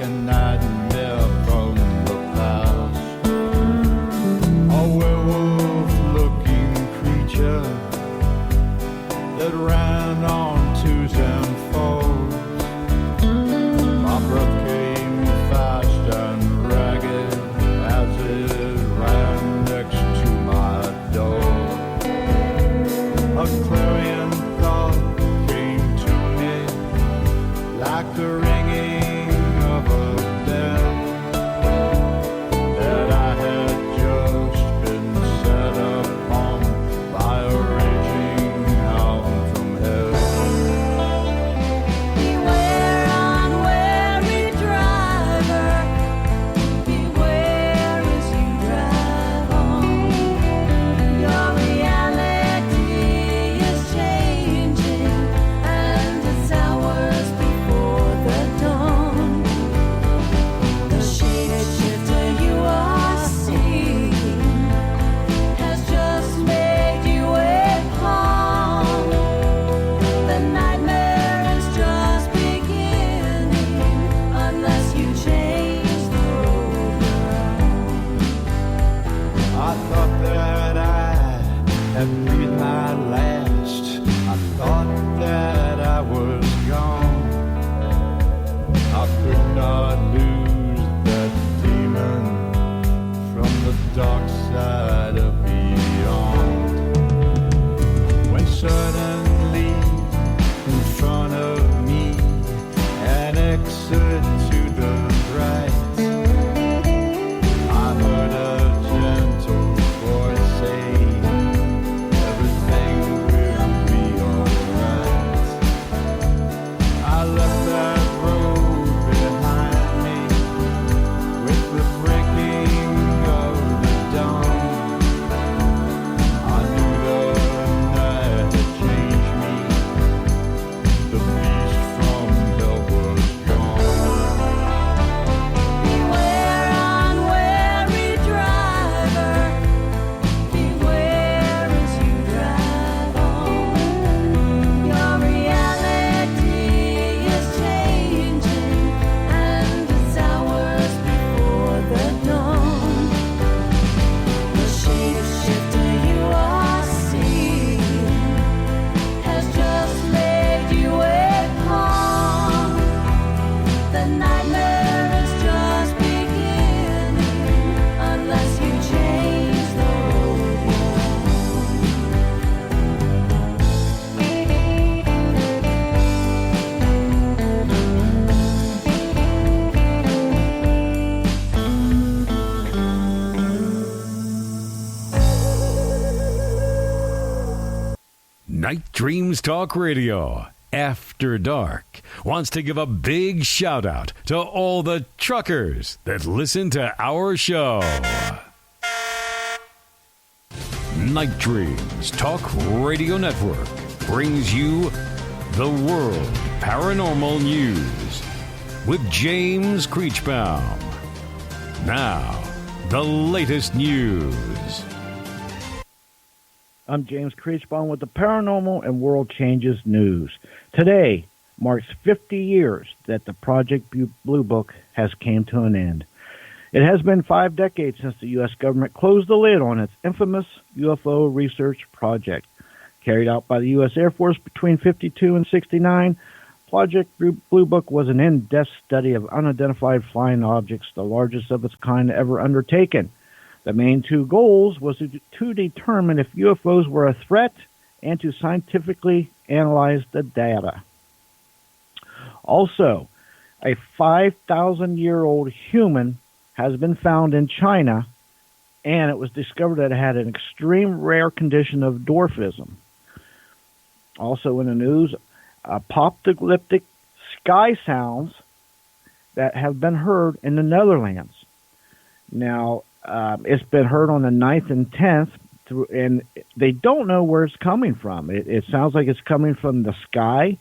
a nightmare from the past. A werewolf-looking creature that ran on twos and fours. My breath came fast and ragged as it ran next to my door. A clarion thought came to me like the ringing of a bell, that I had just been set upon by a raging hound from hell. Beware, unwary driver, beware as you drive on. Your reality is changing, and it's hours before the dawn. The shade shifter you are seeing has just made you a pawn. The nightmare is just beginning unless you change the road you're on. I thought that I had breathed my last. I thought that I was gone. I could not lose that demon from the dark side of beyond. When suddenly in front of me an exit to the right, I heard a gentle voice say, everything will be alright. I left that road behind me with the breaking of the dawn. I knew the night had changed me. The beast from hell was gone. Beware, unwary driver, beware as you drive on. Your reality is changing, and it's hours before the dawn. The shapeshifter you are seeing has just made you a pawn. The nightmare is just beginning unless you change the road Night Dreams Talk Radio, After Dark, wants to give a big shout out to all the truckers that listen to our show. Night Dreams Talk Radio Network brings you the World Paranormal News with James Creechbaum. Now, the latest news. I'm James Creechbaum with the Paranormal and World Changes News. Today marks 50 years that the Project Blue Book has came to an end. It has been 5 decades since the U.S. government closed the lid on its infamous UFO research project. Carried out by the U.S. Air Force between 52 and 69, Project Blue Book was an in-depth study of unidentified flying objects, the largest of its kind ever undertaken. The main 2 goals was to determine if UFOs were a threat and to scientifically analyze the data. Also, a 5,000-year-old human has been found in China, and it was discovered that it had an extreme rare condition of dwarfism. Also in the news, apocalyptic sky sounds that have been heard in the Netherlands. Now, it's been heard on the 9th and 10th, and they don't know where it's coming from. It sounds like it's coming from the sky,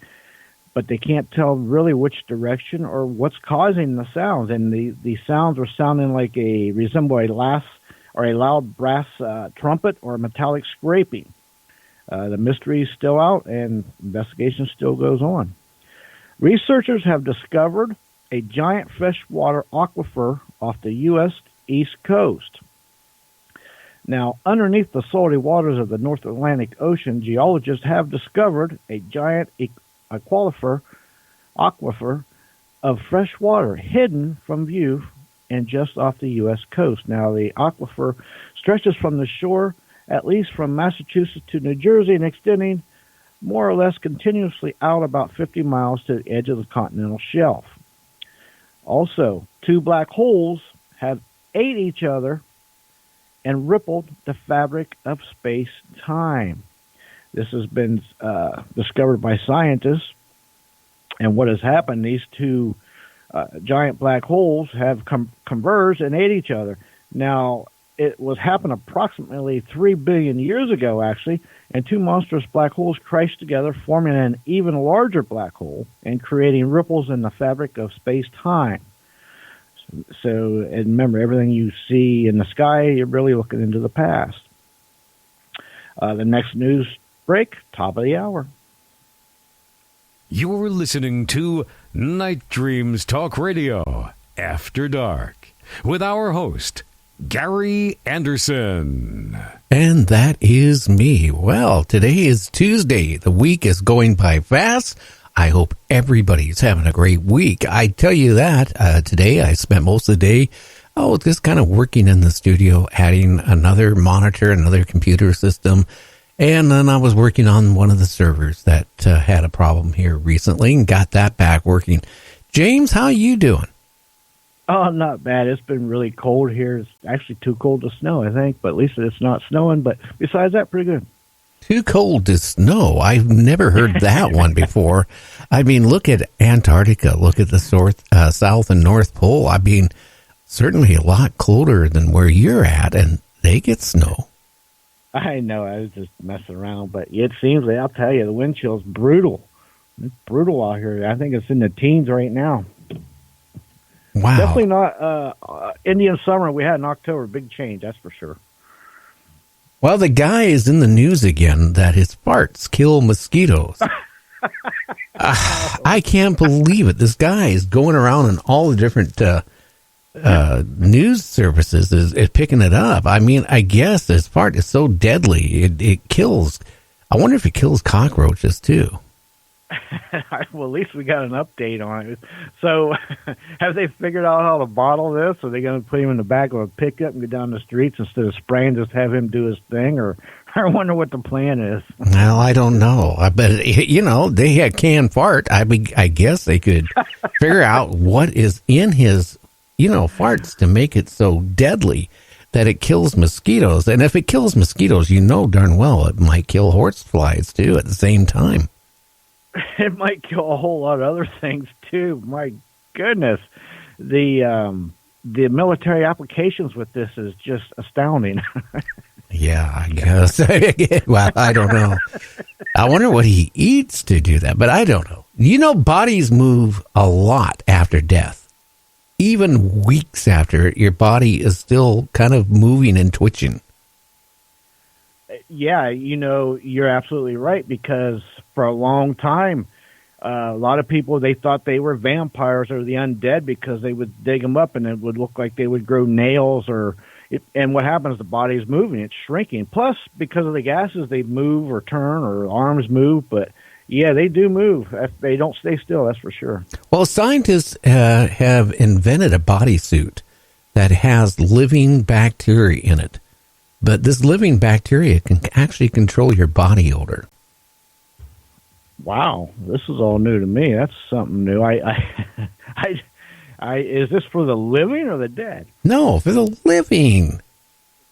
but they can't tell really which direction or what's causing the sounds. And the sounds are sounding like resemble a loud brass trumpet or a metallic scraping. The mystery is still out, and investigation still goes on. Researchers have discovered a giant freshwater aquifer off the U.S. East Coast. Now, underneath the salty waters of the North Atlantic Ocean, geologists have discovered a giant aquifer of fresh water hidden from view and just off the U.S. coast. Now, the aquifer stretches from the shore at least from Massachusetts to New Jersey and extending more or less continuously out about 50 miles to the edge of the continental shelf. Also, two black holes have ate each other and rippled the fabric of space-time. This has been discovered by scientists, and what has happened, these two giant black holes have converged and ate each other. Now, it was happened approximately 3 billion years ago, actually, and two monstrous black holes crashed together, forming an even larger black hole and creating ripples in the fabric of space-time. So, and remember, everything you see in the sky, you're really looking into the past. The next news break, top of the hour. You're listening to Night Dreams Talk Radio After Dark with our host, Gary Anderson. And that is me. Well, today is Tuesday. The week is going by fast. I hope everybody's having a great week. I tell you that today I spent most of the day, just kind of working in the studio, adding another monitor, another computer system. And then I was working on one of the servers that had a problem here recently and got that back working. James, how you doing? Oh, not bad. It's been really cold here. It's actually too cold to snow, I think, but at least it's not snowing. But besides that, pretty good. Too cold to snow. I've never heard that one before. I mean, look at Antarctica. Look at the South and North Pole. I mean, certainly a lot colder than where you're at, and they get snow. I know. I was just messing around, but it seems like, I'll tell you, the wind chill is brutal. It's brutal out here. I think it's in the teens right now. Wow. Definitely not Indian summer we had in October. Big change, that's for sure. Well, the guy is in the news again that his farts kill mosquitoes. I can't believe it. This guy is going around in all the different news services is picking it up. I mean, I guess this fart is so deadly. It kills. I wonder if it kills cockroaches, too. Well, at least we got an update on it. So, have they figured out how to bottle this? Are they going to put him in the back of a pickup and go down the streets instead of spraying, just have him do his thing? Or I wonder what the plan is. Well, I don't know. I bet, they had canned fart. I guess they could figure out what is in his, farts to make it so deadly that it kills mosquitoes. And if it kills mosquitoes, darn well it might kill horseflies, too, at the same time. It might kill a whole lot of other things too. My goodness, the military applications with this is just astounding. Yeah, I guess. Well, I don't know. I wonder what he eats to do that, but I don't know. Bodies move a lot after death. Even weeks after, your body is still kind of moving and twitching. Yeah, you're absolutely right, because for a long time, a lot of people, they thought they were vampires or the undead because they would dig them up and it would look like they would grow nails and what happens, the body's moving, it's shrinking. Plus, because of the gases, they move or turn or arms move, but yeah, they do move. They don't stay still, that's for sure. Well, scientists have invented a bodysuit that has living bacteria in it. But this living bacteria can actually control your body odor. Wow, this is all new to me. That's something new. Is this for the living or the dead? No, for the living.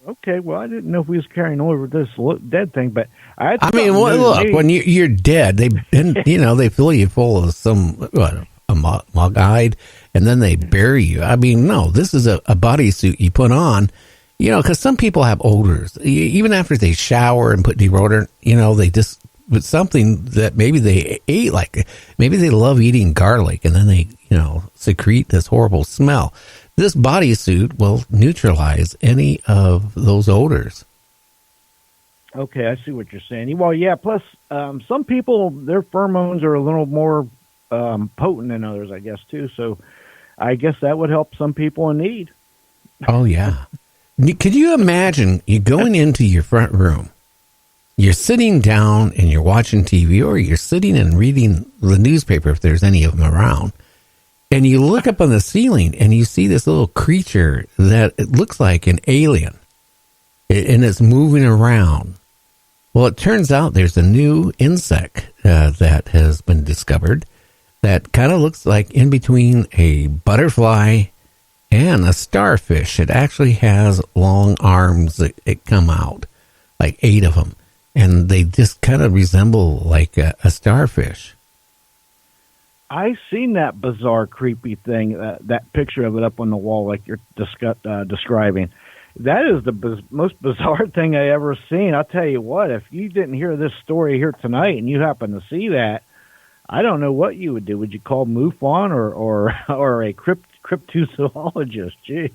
Okay, well, I didn't know if we was carrying over this dead thing, but look, when you're dead, they fill you full of some amygdala, and then they bury you. I mean, no, this is a bodysuit you put on. Because some people have odors. Even after they shower and put deodorant, they just, with something that maybe they ate, like maybe they love eating garlic, and then they, secrete this horrible smell. This bodysuit will neutralize any of those odors. Okay, I see what you're saying. Well, yeah, plus some people, their pheromones are a little more potent than others, I guess, too. So I guess that would help some people in need. Oh, yeah. Could you imagine you going into your front room, you're sitting down and you're watching TV, or you're sitting and reading the newspaper if there's any of them around, and you look up on the ceiling and you see this little creature that it looks like an alien, and it's moving around. Well, it turns out there's a new insect that has been discovered that kind of looks like in between a butterfly and a starfish. It actually has long arms that come out, like 8 of them, and they just kind of resemble like a starfish. I seen that bizarre, creepy thing, that picture of it up on the wall like you're describing. That is the most bizarre thing I ever seen. I'll tell you what, if you didn't hear this story here tonight and you happen to see that, I don't know what you would do. Would you call MUFON or a cryptozoologist? Gee.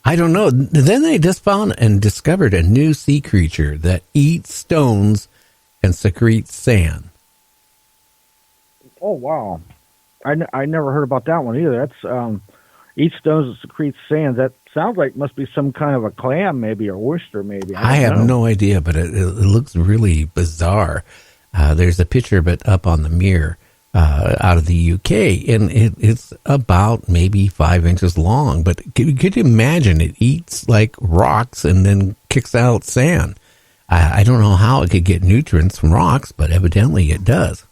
I don't know. Then they just found and discovered a new sea creature that eats stones and secretes sand. Oh, wow. I never heard about that one either. That's eats stones and secretes sand. That sounds like must be some kind of a clam, maybe, or oyster, maybe. I have no idea, but it looks really bizarre. There's a picture of it up on the mirror out of the UK, and it's about maybe 5 inches long. But could you imagine it eats like rocks and then kicks out sand? I don't know how it could get nutrients from rocks, but evidently it does.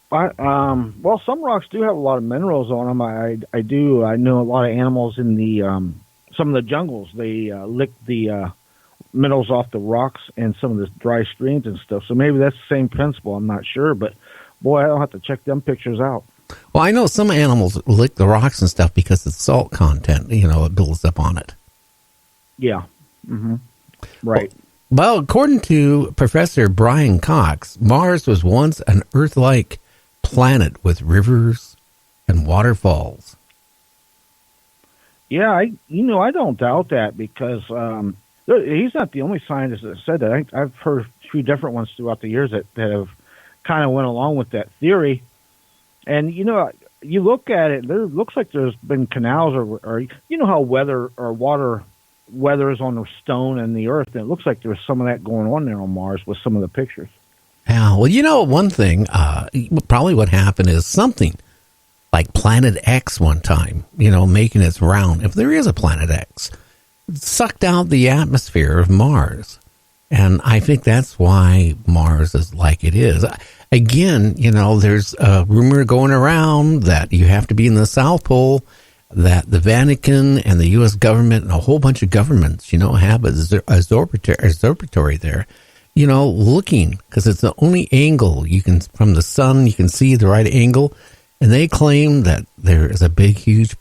Well, some rocks do have a lot of minerals on them. I know a lot of animals in the some of the jungles. They lick the minerals off the rocks and some of the dry streams and stuff. So maybe that's the same principle. I'm not sure, but boy, I'll have to check them pictures out. Well, I know some animals lick the rocks and stuff because the salt content, it builds up on it. Yeah. Mm-hmm. Right. Well, according to Professor Brian Cox, Mars was once an Earth-like planet with rivers and waterfalls. Yeah, I don't doubt that because he's not the only scientist that said that. I've heard a few different ones throughout the years that have kind of went along with that theory. And, you look at it, there looks like there's been canals or how water weathers on the stone and the earth, and it looks like there's some of that going on there on Mars with some of the pictures. Yeah, well, one thing, probably what happened is something like Planet X one time, making its round, if there is a Planet X, sucked out the atmosphere of Mars. And I think that's why Mars is like it is. Again, there's a rumor going around that you have to be in the South Pole, that the Vatican and the U.S. government and a whole bunch of governments, have an observatory there, looking, because it's the only angle from the sun, you can see the right angle. And they claim that there is a big, huge